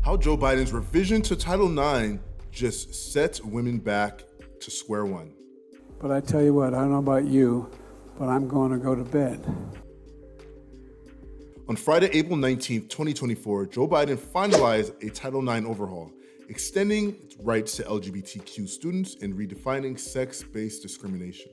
How Joe Biden's revision to Title IX just sets women back to square one. But I tell you what, I don't know about you, but I'm going to go to bed. On Friday, April 19th, 2024, Joe Biden finalized a Title IX overhaul, extending rights to LGBTQ students and redefining sex-based discrimination.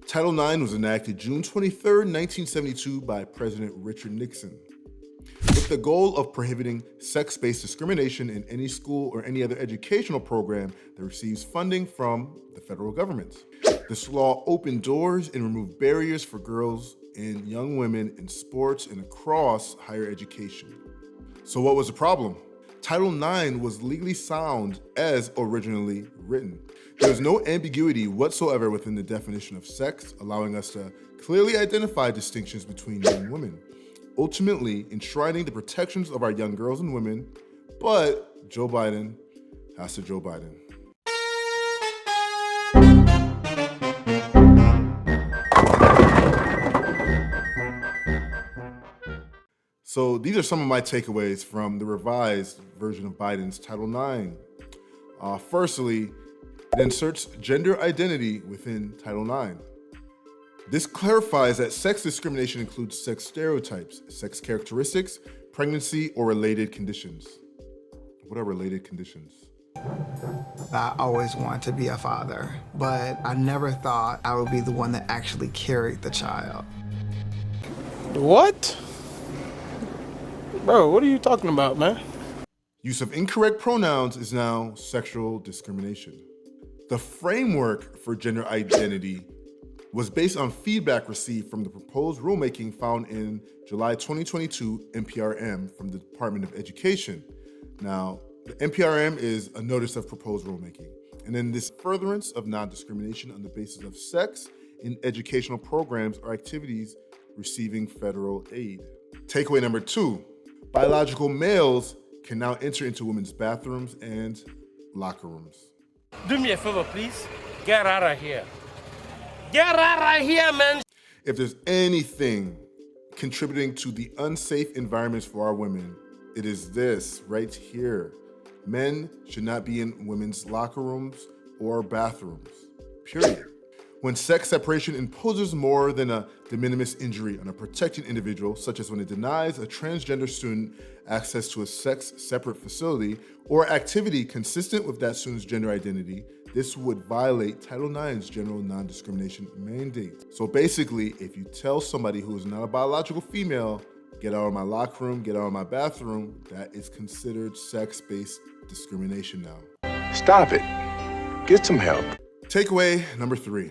Title IX was enacted June 23, 1972 by President Richard Nixon, with the goal of prohibiting sex-based discrimination in any school or any other educational program that receives funding from the federal government. This law opened doors and removed barriers for girls and young women in sports and across higher education. So what was the problem? Title IX was legally sound as originally written. There was no ambiguity whatsoever within the definition of sex, allowing us to clearly identify distinctions between men and women, ultimately enshrining the protections of our young girls and women. But Joe Biden has to Joe Biden. So these are some of my takeaways from the revised version of Biden's Title IX. Firstly, it inserts gender identity within Title IX. This clarifies that sex discrimination includes sex stereotypes, sex characteristics, pregnancy, or related conditions. What are related conditions? I always wanted to be a father, but I never thought I would be the one that actually carried the child. What? Bro, what are you talking about, man? Use of incorrect pronouns is now sexual discrimination. The framework for gender identity was based on feedback received from the proposed rulemaking found in July 2022 NPRM from the Department of Education. Now, the NPRM is a notice of proposed rulemaking, and then this furtherance of non-discrimination on the basis of sex in educational programs or activities receiving federal aid. Takeaway number 2, biological males can now enter into women's bathrooms and locker rooms. Do me a favor, please. Get out of here. Get out of here, man. If there's anything contributing to the unsafe environments for our women, it is this right here. Men should not be in women's locker rooms or bathrooms, period. When sex separation imposes more than a de minimis injury on a protected individual, such as when it denies a transgender student access to a sex-separate facility or activity consistent with that student's gender identity, this would violate Title IX's general non-discrimination mandate. So basically, if you tell somebody who is not a biological female, get out of my locker room, get out of my bathroom, that is considered sex-based discrimination now. Stop it. Get some help. Takeaway number 3.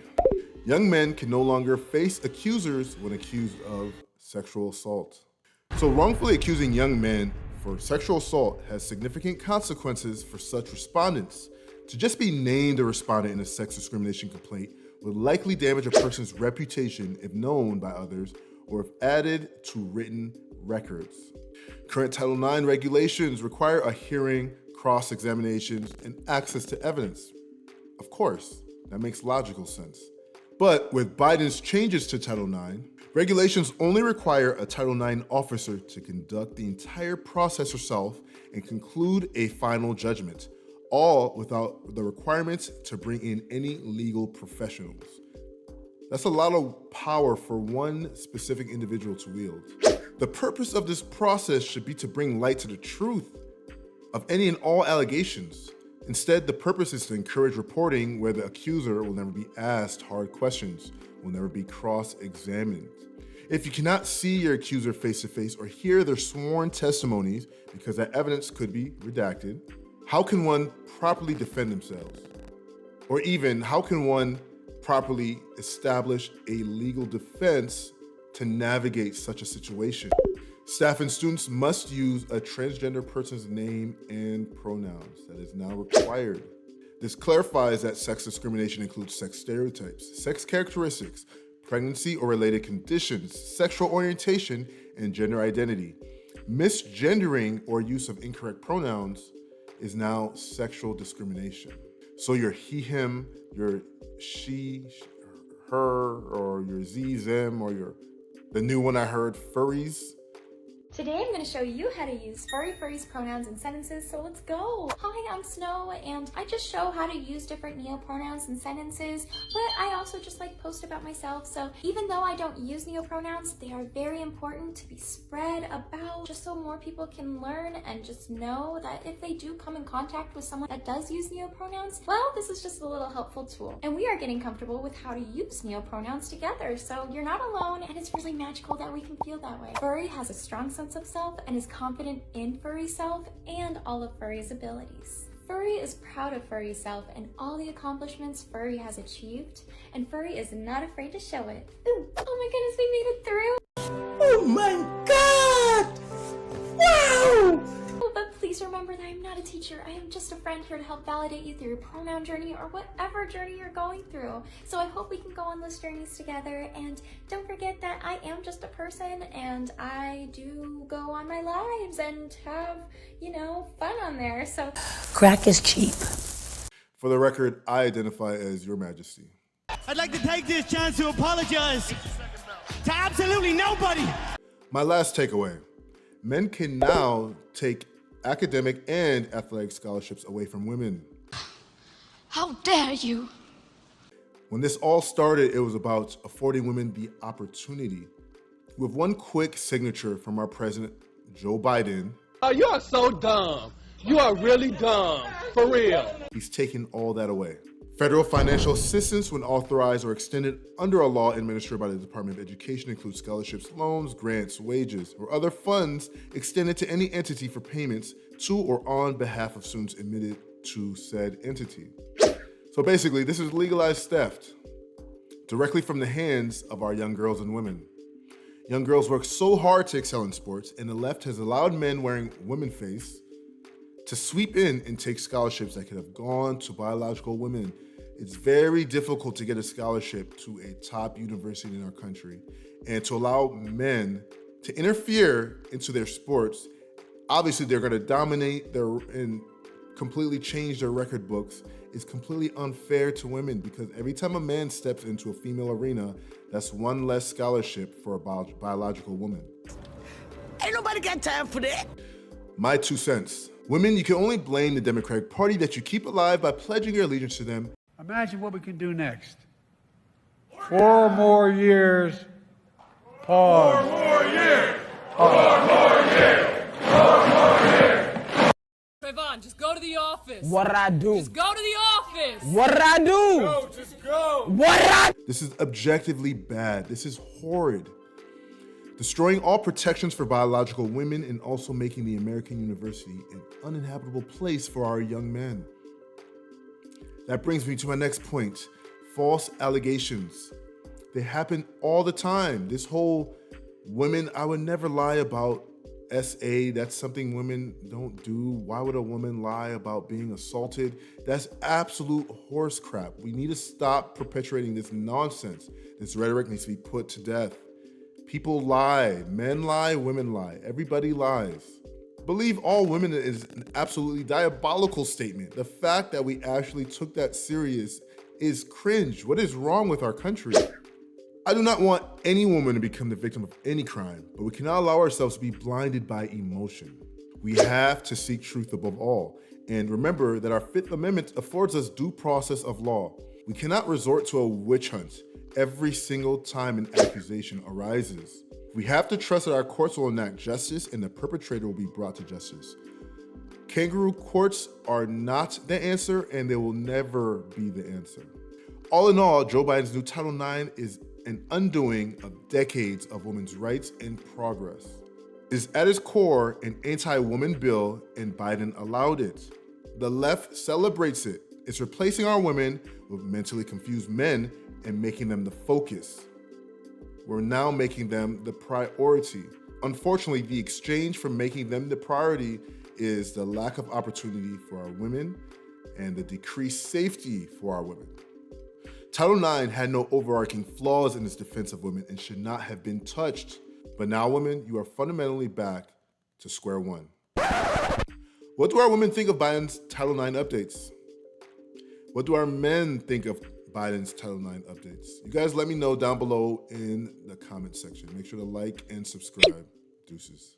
Young men can no longer face accusers when accused of sexual assault. So wrongfully accusing young men for sexual assault has significant consequences for such respondents. To just be named a respondent in a sex discrimination complaint would likely damage a person's reputation if known by others or if added to written records. Current Title IX regulations require a hearing, cross-examinations, and access to evidence. Of course, that makes logical sense. But with Biden's changes to Title IX, regulations only require a Title IX officer to conduct the entire process herself and conclude a final judgment, all without the requirements to bring in any legal professionals. That's a lot of power for one specific individual to wield. The purpose of this process should be to bring light to the truth of any and all allegations. Instead, the purpose is to encourage reporting where the accuser will never be asked hard questions, will never be cross-examined. If you cannot see your accuser face-to-face or hear their sworn testimonies because that evidence could be redacted, how can one properly defend themselves? Or even, how can one properly establish a legal defense to navigate such a situation? Staff and students must use a transgender person's name and pronouns. That is now required. This clarifies that sex discrimination includes sex stereotypes, sex characteristics, pregnancy or related conditions, sexual orientation, and gender identity. Misgendering or use of incorrect pronouns is now sexual discrimination. So your he, him, your she, her, or your z, them, or the new one I heard, furries. Today I'm going to show you how to use furry's pronouns in sentences, so let's go! Hi, I'm Snow, and I just show how to use different neopronouns in sentences, but I also just like post about myself, so even though I don't use neopronouns, they are very important to be spread about, just so more people can learn and just know that if they do come in contact with someone that does use neopronouns, well, this is just a little helpful tool. And we are getting comfortable with how to use neopronouns together, so you're not alone, and it's really magical that we can feel that way. Furry has a strong sense of self and is confident in furry self and all of furry's abilities. Furry is proud of furry self and all the accomplishments furry has achieved, and furry is not afraid to show it. Ooh, oh my goodness, we made it through! Oh my god! Wow! Oh, but please remember that I'm not a teacher. I am just a friend here to help validate you through your pronoun journey or whatever journey you're going through. So I hope we can go on those journeys together, and don't forget that I am just a person and I do go on my lives and have, you know, fun on there. So Crack is cheap. For the record, I identify as Your Majesty. I'd like to take this chance to apologize to absolutely nobody. My last takeaway. Men can now take academic and athletic scholarships away from women. how dare you? When this all started, it was about affording women the opportunity. With one quick signature from our president, Joe Biden, Oh, you are so dumb. You are really dumb. For real. he's taken all that away. Federal financial assistance, when authorized or extended under a law administered by the Department of Education, includes scholarships, loans, grants, wages, or other funds extended to any entity for payments to or on behalf of students admitted to said entity. So basically, this is legalized theft directly from the hands of our young girls and women. Young girls work so hard to excel in sports, and the left has allowed men wearing women face to sweep in and take scholarships that could have gone to biological women. It's very difficult to get a scholarship to a top university in our country, and to allow men to interfere into their sports. Obviously, they're going to dominate and completely change their record books. It's completely unfair to women, because every time a man steps into a female arena, that's one less scholarship for a biological woman. Ain't nobody got time for that. My 2 cents. Women, you can only blame the Democratic Party that you keep alive by pledging your allegiance to them. Imagine what we can do next. 4 more years. Pause. 4 more years. 4 more years. 4 more years. Trayvon, just go to the office. What'd I do? Just go to the office. What'd I do? Go, just go. What'd I? This is objectively bad. This is horrid. Destroying all protections for biological women and also making the American university an uninhabitable place for our young men. That brings me to my next point. False allegations. They happen all the time. This whole women, I would never lie about SA. That's something women don't do. Why would a woman lie about being assaulted? That's absolute horse crap. We need to stop perpetuating this nonsense. This rhetoric needs to be put to death. People lie. Men lie, women lie. Everybody lies. Believe all women is an absolutely diabolical statement. The fact that we actually took that serious is cringe. What is wrong with our country? I do not want any woman to become the victim of any crime, but we cannot allow ourselves to be blinded by emotion. We have to seek truth above all. And remember that our Fifth Amendment affords us due process of law. We cannot resort to a witch hunt every single time an accusation arises. We have to trust that our courts will enact justice and the perpetrator will be brought to justice. Kangaroo courts are not the answer, and they will never be the answer. All in all, Joe Biden's new Title IX is an undoing of decades of women's rights and progress. It is at its core an anti-woman bill, and Biden allowed it. The left celebrates it. It's replacing our women with mentally confused men and making them the focus. We're now making them the priority. Unfortunately, the exchange for making them the priority is the lack of opportunity for our women and the decreased safety for our women. Title IX had no overarching flaws in its defense of women and should not have been touched. But now, women, you are fundamentally back to square one. What do our women think of Biden's Title IX updates? What do our men think of Biden's Title IX updates? You guys let me know down below in the comment section. Make sure to like and subscribe. Deuces.